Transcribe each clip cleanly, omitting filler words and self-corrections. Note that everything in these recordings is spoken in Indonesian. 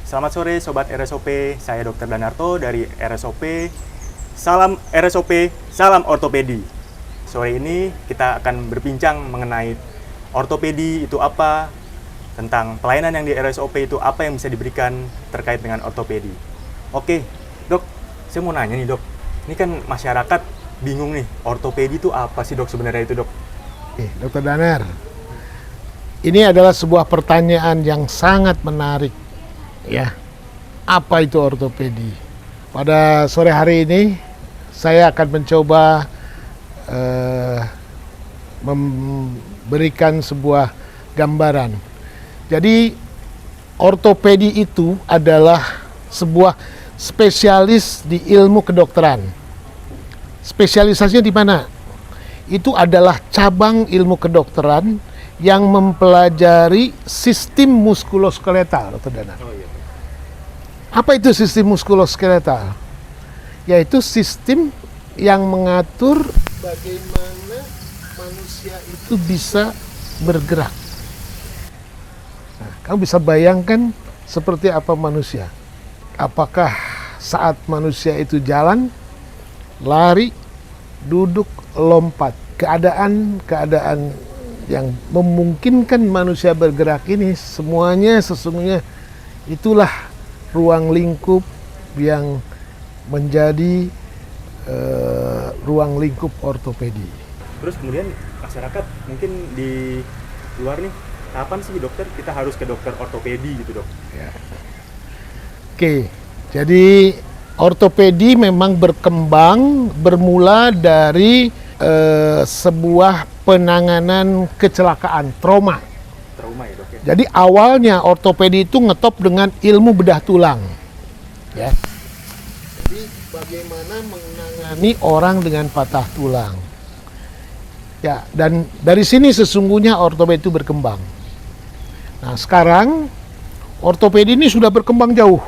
Selamat sore Sobat RSOP, saya Dr. Danarto dari RSOP. Salam RSOP, salam ortopedi. Sore ini kita akan berbincang mengenai ortopedi itu apa, tentang pelayanan yang di RSOP itu apa yang bisa diberikan terkait dengan ortopedi. Oke, dok, saya mau nanya nih dok, ini kan masyarakat bingung nih, ortopedi itu apa sih dok sebenarnya itu dok? Dokter Danar, ini adalah sebuah pertanyaan yang sangat menarik, ya. Apa itu ortopedi? Pada sore hari ini, saya akan mencoba memberikan sebuah gambaran. Jadi, ortopedi itu adalah sebuah spesialis di ilmu kedokteran. Spesialisasinya di mana? Itu adalah cabang ilmu kedokteran yang mempelajari sistem muskuloskeletal, Dr. Danar. Oh iya. Apa itu sistem muskuloskeletal? Yaitu sistem yang mengatur bagaimana manusia itu bisa bergerak. Nah, kamu bisa bayangkan seperti apa manusia. Apakah saat manusia itu jalan, lari, duduk, lompat, keadaan yang memungkinkan manusia bergerak ini semuanya sesungguhnya itulah ruang lingkup yang menjadi ruang lingkup ortopedi. Terus kemudian masyarakat mungkin di luar nih, kapan sih dokter kita harus ke dokter ortopedi gitu dok? Ya. Oke, jadi ortopedi memang berkembang bermula dari sebuah penanganan kecelakaan, trauma. Trauma ya dok ya? Jadi awalnya ortopedi itu ngetop dengan ilmu bedah tulang. Ya. Jadi bagaimana menangani orang dengan patah tulang. Ya, dan dari sini sesungguhnya ortopedi itu berkembang. Nah, sekarang ortopedi ini sudah berkembang jauh.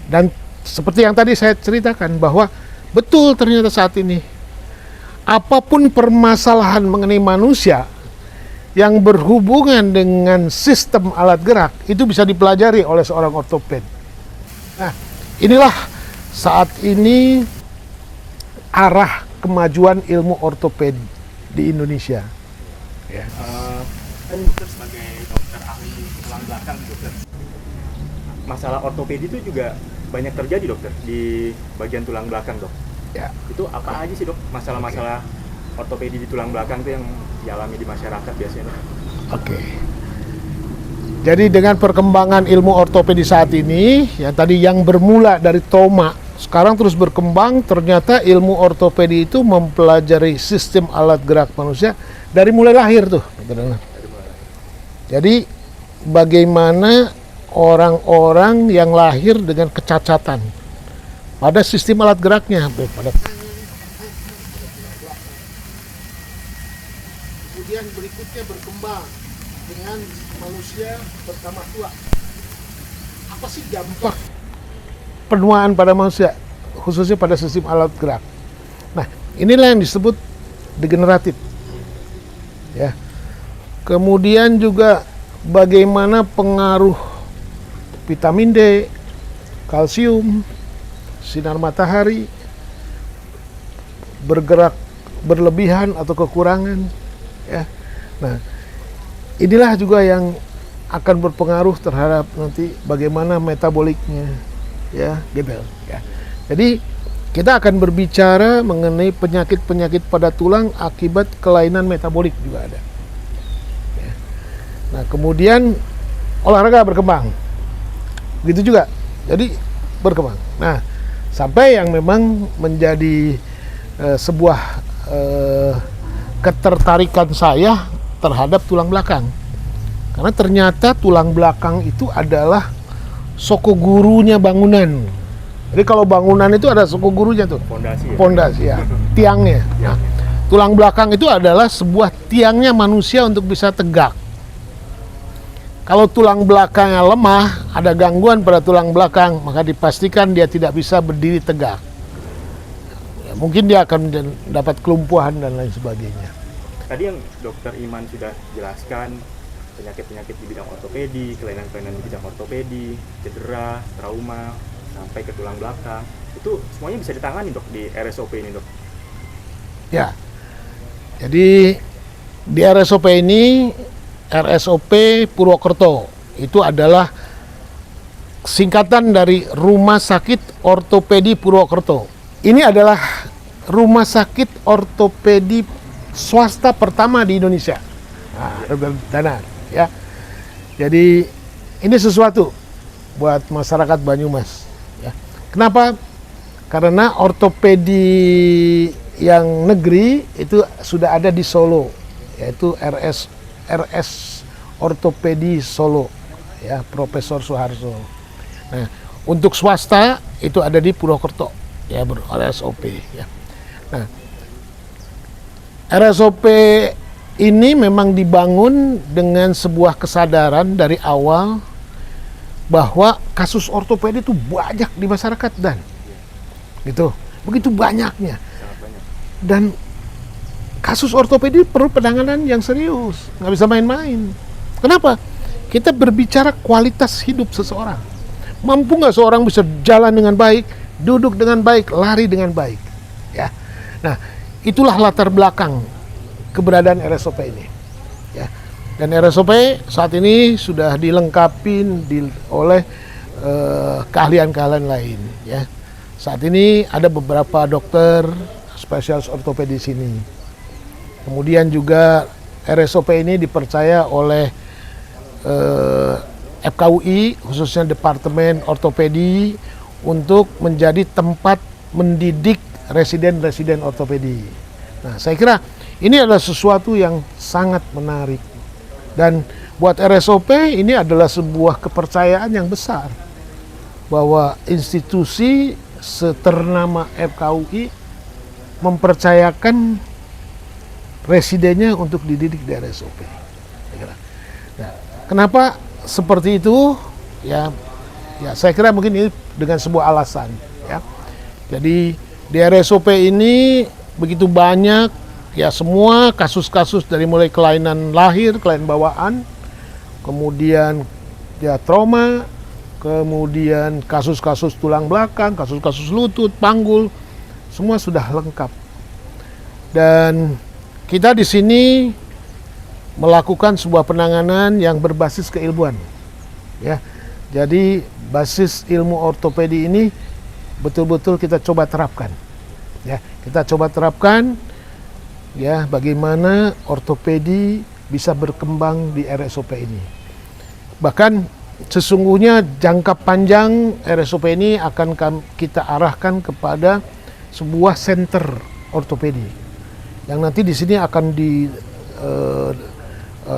Dan seperti yang tadi saya ceritakan bahwa betul ternyata saat ini apapun permasalahan mengenai manusia yang berhubungan dengan sistem alat gerak itu bisa dipelajari oleh seorang ortoped. Nah, inilah saat ini arah kemajuan ilmu ortoped di Indonesia. Ya. Kan dokter sebagai dokter ahli tulang belakang dokter, masalah ortopedi itu juga banyak terjadi dokter di bagian tulang belakang dok. Ya. Itu apa aja sih dok masalah-masalah ortopedi di tulang belakang itu yang dialami di masyarakat biasanya dok? Oke. Jadi dengan perkembangan ilmu ortopedi saat ini, yang tadi yang bermula dari trauma, sekarang terus berkembang, ternyata ilmu ortopedi itu mempelajari sistem alat gerak manusia dari mulai lahir tuh. Jadi bagaimana orang-orang yang lahir dengan kecacatan pada sistem alat geraknya, pada kemudian berikutnya berkembang dengan manusia pertama tua. Apa sih dampak penuaan pada manusia, khususnya pada sistem alat gerak? Nah, inilah yang disebut degeneratif. Ya. Kemudian juga bagaimana pengaruh vitamin D, kalsium, sinar matahari, bergerak berlebihan atau kekurangan, ya. Nah, inilah juga yang akan berpengaruh terhadap nanti bagaimana metaboliknya, ya, gebel, ya. Jadi kita akan berbicara mengenai penyakit-penyakit pada tulang akibat kelainan metabolik juga ada. Ya. Nah, kemudian olahraga berkembang, begitu juga. Jadi berkembang. Nah, sampai yang memang menjadi sebuah ketertarikan saya terhadap tulang belakang. Karena ternyata tulang belakang itu adalah soko gurunya bangunan. Jadi kalau bangunan itu ada soko gurunya tuh. Fondasi ya? Fondasi ya, tiangnya. Nah, tulang belakang itu adalah sebuah tiangnya manusia untuk bisa tegak. Kalau tulang belakangnya lemah, ada gangguan pada tulang belakang, maka dipastikan dia tidak bisa berdiri tegak. Ya, mungkin dia akan dapat kelumpuhan dan lain sebagainya. Tadi yang dokter Iman sudah jelaskan penyakit-penyakit di bidang ortopedi, kelainan-kelainan di bidang ortopedi, cedera, trauma, sampai ke tulang belakang. Itu semuanya bisa ditangani dok di RSOP ini dok? Ya, jadi di RSOP ini, RSOP Purwokerto, itu adalah singkatan dari Rumah Sakit Ortopedi Purwokerto. Ini adalah rumah sakit ortopedi swasta pertama di Indonesia. Nah, Dr. Danar, ya. Jadi ini sesuatu buat masyarakat Banyumas. Ya. Kenapa? Karena ortopedi yang negeri itu sudah ada di Solo, yaitu RS Ortopedi Solo, ya, Profesor Soeharto. Nah, untuk swasta itu ada di Purwokerto, ya, RSOP. Ya. Nah, RSOP ini memang dibangun dengan sebuah kesadaran dari awal bahwa kasus ortopedi itu banyak di masyarakat, dan gitu, begitu banyaknya. Dan kasus ortopedi perlu penanganan yang serius, nggak bisa main-main. Kenapa? Kita berbicara kualitas hidup seseorang. Mampu nggak seorang bisa jalan dengan baik, duduk dengan baik, lari dengan baik, ya. Nah, itulah latar belakang keberadaan RSOP ini, ya. Dan RSOP saat ini sudah dilengkapi oleh keahlian-keahlian lain, ya. Saat ini ada beberapa dokter spesialis ortopedi di sini. Kemudian juga RSOP ini dipercaya oleh FKUI, khususnya Departemen Ortopedi, untuk menjadi tempat mendidik residen-residen ortopedi. Nah, saya kira ini adalah sesuatu yang sangat menarik. Dan buat RSOP ini adalah sebuah kepercayaan yang besar bahwa institusi seternama FKUI mempercayakan residennya untuk dididik di RSOP. Nah, kenapa seperti itu? Ya, saya kira mungkin ini dengan sebuah alasan, ya. Jadi di RSOP ini begitu banyak, ya, semua kasus-kasus dari mulai kelainan lahir, kelainan bawaan, kemudian ya trauma, kemudian kasus-kasus tulang belakang, kasus-kasus lutut, panggul, semua sudah lengkap. Dan kita di sini melakukan sebuah penanganan yang berbasis keilmuan, ya. Jadi basis ilmu ortopedi ini betul-betul kita coba terapkan, ya. Kita coba terapkan, ya, bagaimana ortopedi bisa berkembang di RSOP ini. Bahkan sesungguhnya jangka panjang RSOP ini akan kita arahkan kepada sebuah center ortopedi yang nanti di sini akan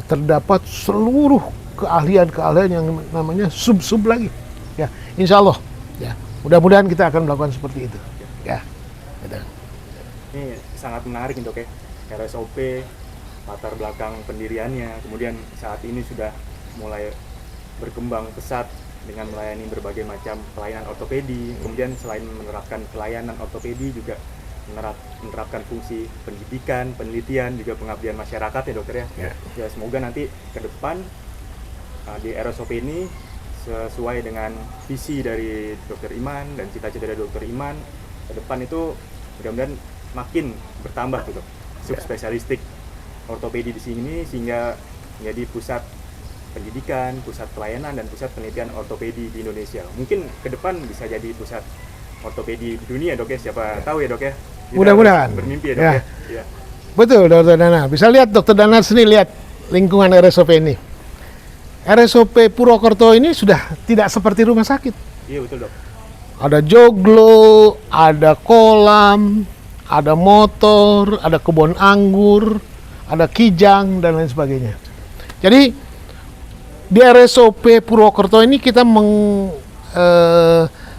terdapat seluruh keahlian-keahlian yang namanya sub-sub lagi, ya, insya Allah, ya, mudah-mudahan kita akan melakukan seperti itu, ya. Ini sangat menarik dok, ya, RSOP, latar belakang pendiriannya, kemudian saat ini sudah mulai berkembang pesat dengan melayani berbagai macam pelayanan ortopedi. Kemudian selain menerapkan pelayanan ortopedi juga menerapkan fungsi pendidikan, penelitian, juga pengabdian masyarakat, ya dokter, ya. Ya, semoga nanti ke depan di RSOP ini sesuai dengan visi dari Dokter Iman dan cita-cita dari Dokter Iman, ke depan itu mudah-mudahan makin bertambah tuh dok, subspesialistik ortopedi di sini, sehingga menjadi pusat pendidikan, pusat pelayanan, dan pusat penelitian ortopedi di Indonesia. Mungkin ke depan bisa jadi pusat ortopedi di dunia, dok, ya. Siapa tahu ya, dok, ya. Mudah-mudahan. Bermimpi ya, dok, ya. Ya. Betul, Dokter Danar. Bisa lihat Dokter Danar sini, lihat lingkungan RSOP ini. RSOP Purwokerto ini sudah tidak seperti rumah sakit. Iya, betul, dok. Ada joglo, ada kolam, ada motor, ada kebun anggur, ada kijang, dan lain sebagainya. Jadi di RSOP Purwokerto ini kita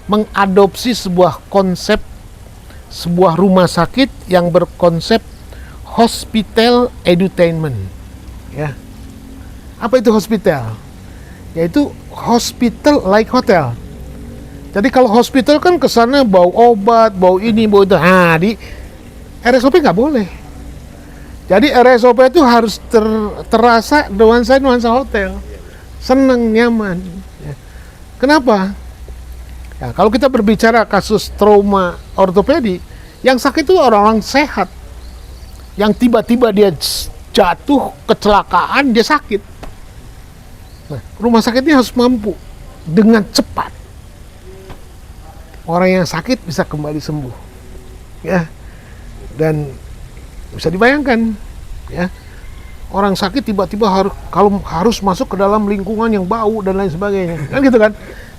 mengadopsi sebuah konsep, sebuah rumah sakit yang berkonsep hospital edutainment, ya. Apa itu hospital? Yaitu hospital like hotel. Jadi kalau hospital kan kesana bau obat, bau ini, bau itu. Nah, di RSOP nggak boleh. Jadi RSOP itu harus terasa nuansa hotel, senang, nyaman. Ya. Kenapa? Ya, kalau kita berbicara kasus trauma ortopedi, yang sakit itu orang-orang sehat, yang tiba-tiba dia jatuh, kecelakaan, dia sakit. Nah, rumah sakit ini harus mampu dengan cepat. Orang yang sakit bisa kembali sembuh, ya. Dan bisa dibayangkan, ya, orang sakit tiba-tiba harus masuk ke dalam lingkungan yang bau dan lain sebagainya, kan gitu kan?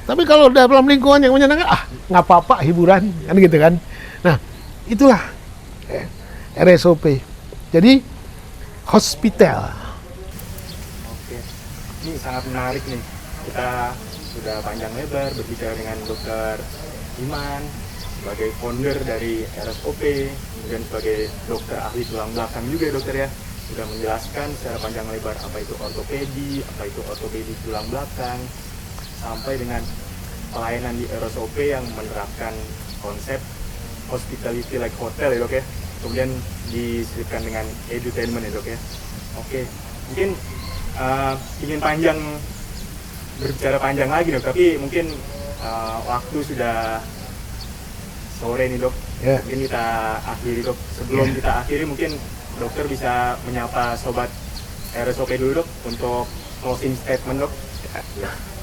Tapi kalau dalam lingkungan yang menyenangkan, nggak apa-apa, hiburan, kan gitu kan? Nah, itulah RSOP. Jadi hospital. Oke, ini sangat menarik nih. Kita sudah panjang lebar berbicara dengan Dokter Iman sebagai founder dari RSOP, kemudian sebagai dokter ahli tulang belakang juga dokter ya, sudah menjelaskan secara panjang lebar apa itu ortopedi tulang belakang, sampai dengan pelayanan di RSOP yang menerapkan konsep hospitality like hotel ya dok ya, kemudian diselipkan dengan edutainment ya dok ya. Oke, mungkin ingin berbicara panjang lagi dok, tapi mungkin waktu sudah sore nih dok. Yeah. Mungkin kita akhiri dok. Sebelum kita akhiri mungkin dokter bisa menyapa sobat RSOP dulu dok untuk closing statement dok.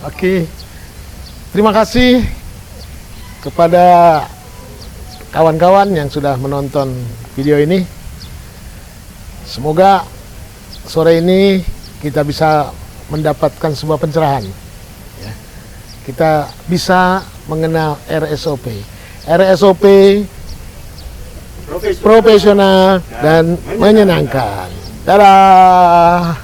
Oke. Terima kasih kepada kawan-kawan yang sudah menonton video ini. Semoga sore ini kita bisa mendapatkan sebuah pencerahan. Ya. Kita bisa mengenal RSOP. RSOP profesional dan menyenangkan. Dadah.